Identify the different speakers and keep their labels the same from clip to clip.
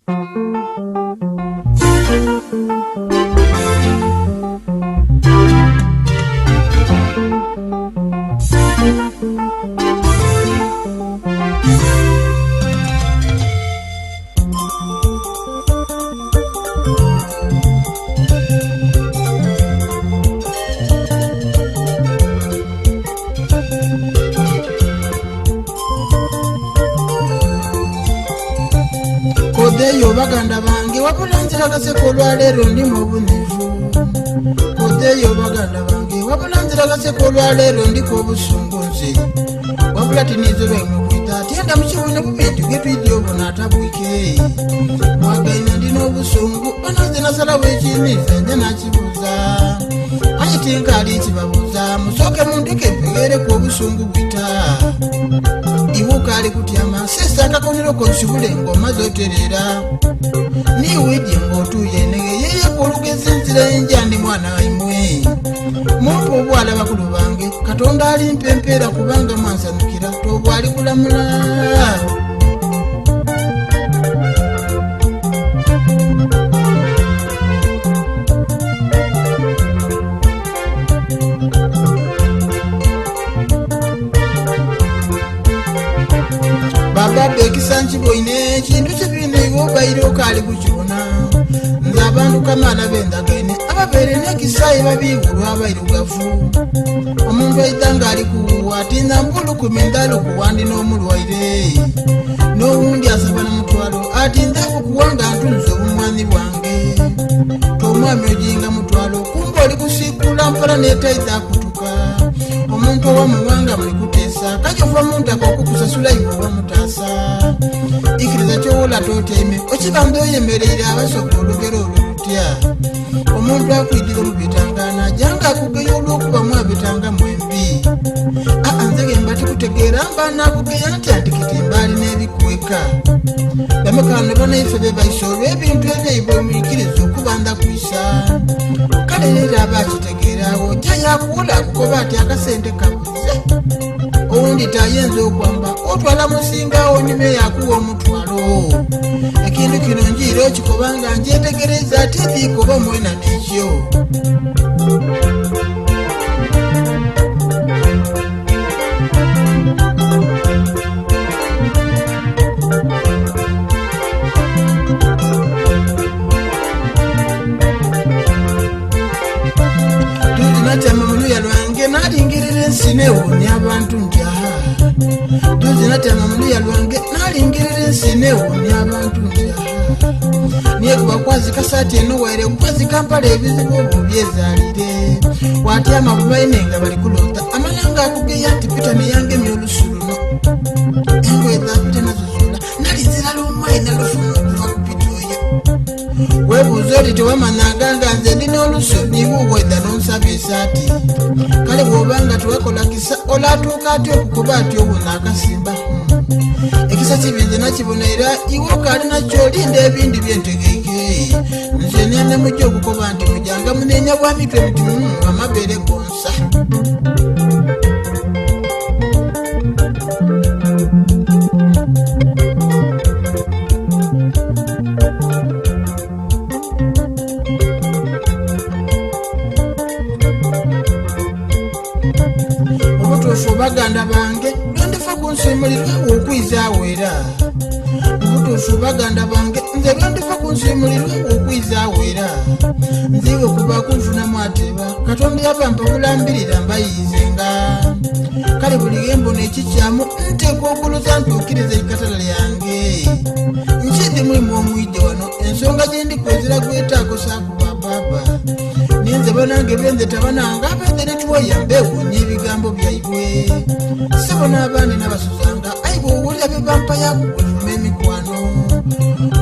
Speaker 1: Kodeyo baganda bange wabulanzira kaseko olwaleero ndi mu bunevu. Kodeyo baganda bange wabulanzira kaseko olwaleero ndiko obusungu nze. Wabula tinizo lwemukuyita atyenda mukiwune bubintu getwidde obona atabwike. Mwagaina ndina obusungu bananze nasalawo ekiniza nze nakibuuza. Anyitinka ali kibabuuza musooke mundeke mpegeereku obusungu bwita. Iwuka ali kutyama sesa akakoniroko nsibule ngoma zoterera. Niwidye ng'otuuye nege yeye kulugeza enzira enja ndi mwana waimwe. Mumpa obwala bakulu bange Katonda alimpa empeera kubanga mwansanukira tobwali kulamula. Baba bekisanchi boine kintu kibine iwobairo kali kukiona. Nze abantu kamana bendagaine ababeere nekisayi babiwulwa abairugavu. Omuntu aitanga ali kuwuwa atinda mbulukumi ndalo kuwandi n'omulwaire. N'owundi asaba n'omutwalo atinda kukuwanga ntunze obumwanyi bwange. Tomwami ojinga mutwalo kumba oli kusikula mpala n'etaida akutuka. Omuntu owamuwanga muli kuteesa kajofa omuntu akokukusasula iwe owamutaasa. Ikiriza kyowola toteeme okibanga oyemereire abasoka olugero olulutya. Omuntu akwidira mu bitangana janga akugeya olw'okubamu abitanga mwembi. Nze gemba tikutegeera mba nakugeya nti antikiti mbaali n'ebikweka. Bamekano banaife be baisa olw'ebintu ebyaibwe omuyikiriza okubanda kwisa. Kale leero aba akitegeerawo jja yakuwola akukoba ati akasente kabuze. Owundi tayenza okwamba otwala musingawo nyume yakuwa omutwalo. Ekintu kino njiira okikoba nga njetegereza ati ebikoba mwena n'ekyo. Tuzinatama muluya lwange nalingirira ensi newonya abantu nti aha. Tuzinatama muluya lwange nalingirira ensi newonya abantu nti aha. Niye kubakwazika saati eno waire kukwazika mpala ebizibu obwo byezaalire. Watyama bubaine nga bali kulota amalanga akugeya nti pita neyangemya olusu luno. Engoye zapita nazozula nalizira lumwayi nalufuna okuva ku pita oyo. Webuuza oli tewamanyaganga nze ndina olusu nibuwedda n'onsaba esaati. Kale bw'obanga tewekolakisa olatuuka ati okukuba ati obuna akasimba. Ekisa kibi nze nakibona era iwe okaali nakyo olinda ebindi byentegeike. Nze nene mujja okukoba nti mujanga munenya bwa mitwe muti amabeere gonsa. Obutuufu baganda bange lwendifa kunsimulirwa okwizawo era. Obutuufu baganda bange nze lwendifa kunsimulirwa okwizawo era. Nziwe kuba kunfunamu ateba Katonda yabampa bulambirira mbayizenga. Kale buli gembona ekikyamu nteeka okuluza ntuukiriza ekatala lyange. Nkidi mulimu omwidde wano ensonga gye ndikwezera gwetaako saakuba baba. Ninze banange benze tabananga abenze netuwaya mbewuunya ebigambo byaibwe. Sebo n'abaana n'abasuzanga ayi bw'owulira bye bampa yakugwevuma emikwano.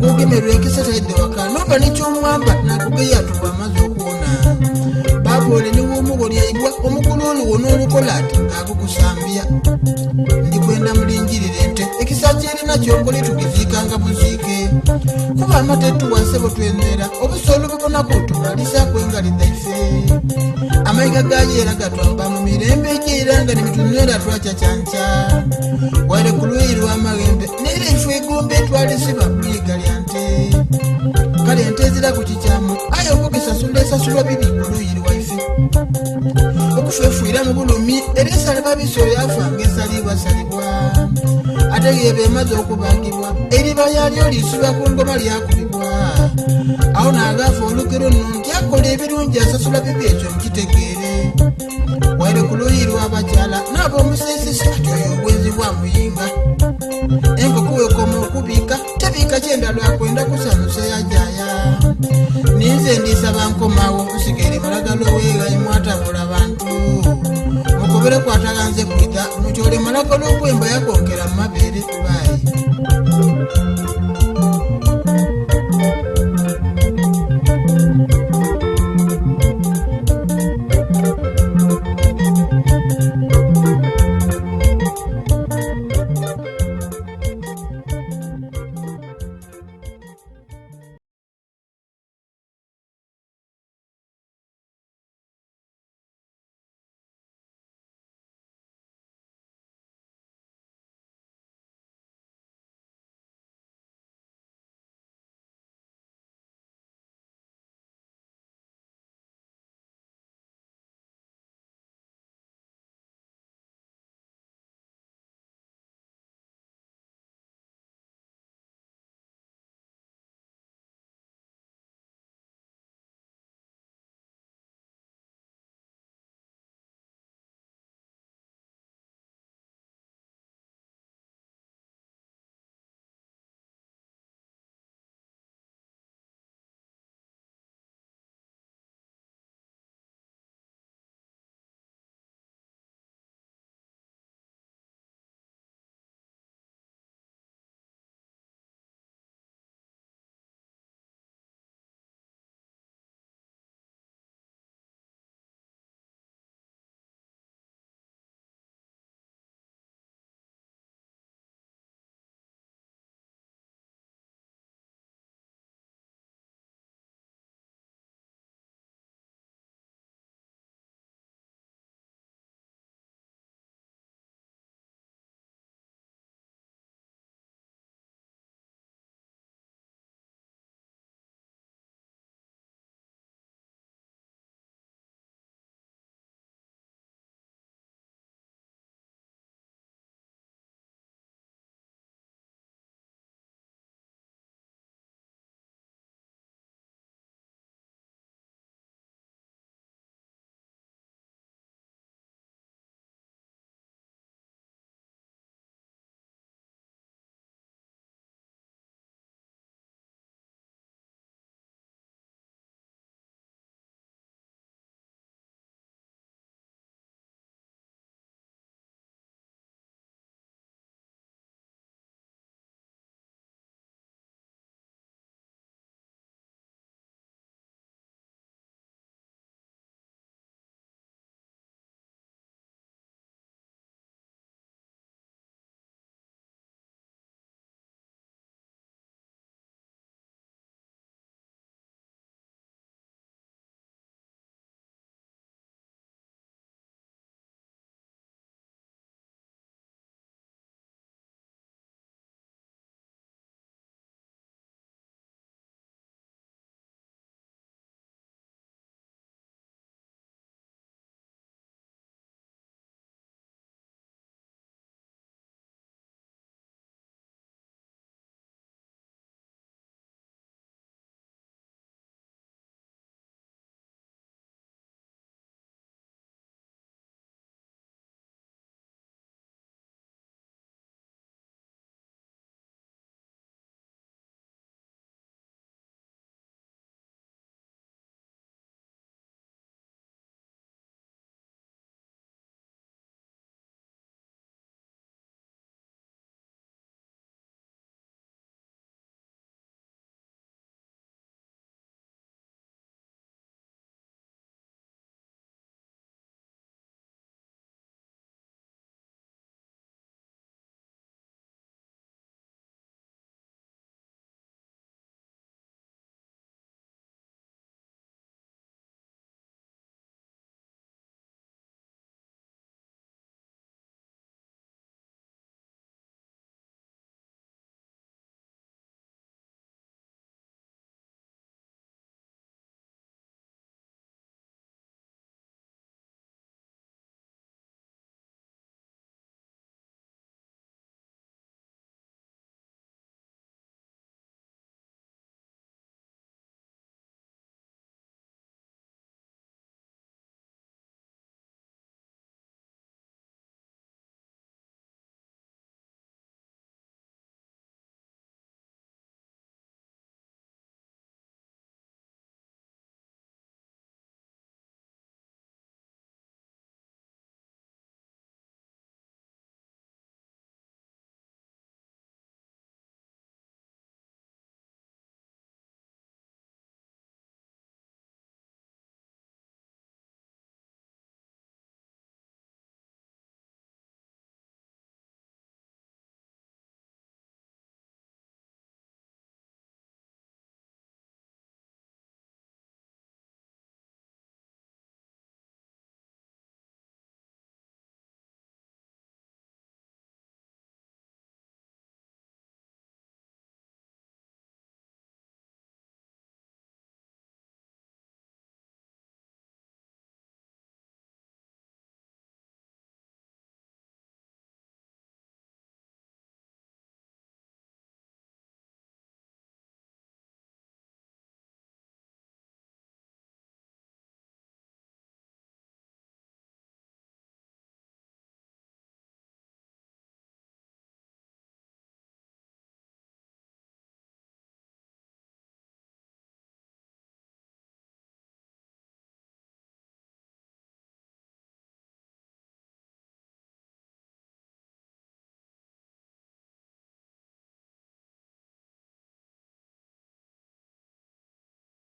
Speaker 1: Gwogemerwa ekisa taidde waka noba nekyomwamba nakugeya tuba amaze okuwona. Baboole ne w'omugoli aibwa omukulu oluwo n'olukola ati ng'akukusambya. Ndikwenda mulingirire ente ekisa kyerina kyongole tugiziikanga buziike. Kuba amatetuwa sebo twenera obusolo bubonako tumalisa kwengalidda ife. Amayiga gayo era gatwamba mu mirembe egy'eranga ne mitunera twacacyanca. Wale ku luuyi lw'amagembe n'era ife egombe twalisiba kuyiga lya nte. agenda ku kikyamu aye okukisasula esasulwa biri buluyiri waife okufeefuira mu bulumi era esalibwa biso yafanga esalibwasalibwa ate yeba emaze okubangibwa eriba yalyo lisuba ku ngoma lyakubibwa awo n'agaafa olugero nno nti akola ebirungi asasula bibi ekyo mukitegeere waire ku luyi lw'abakyala n'ab'omuseesesi ati oyo obwenzi bwa muyinga enkoko wekoma okubiika tebiika kyenda lwakwenda kusanusa yajaya ninze ndisaba nkomawo nsigere malagalo weegayi mwatabula bantu mukobere kwataganze kwita mukyole malagalo ogwemba yakonkera mu mabeere bayi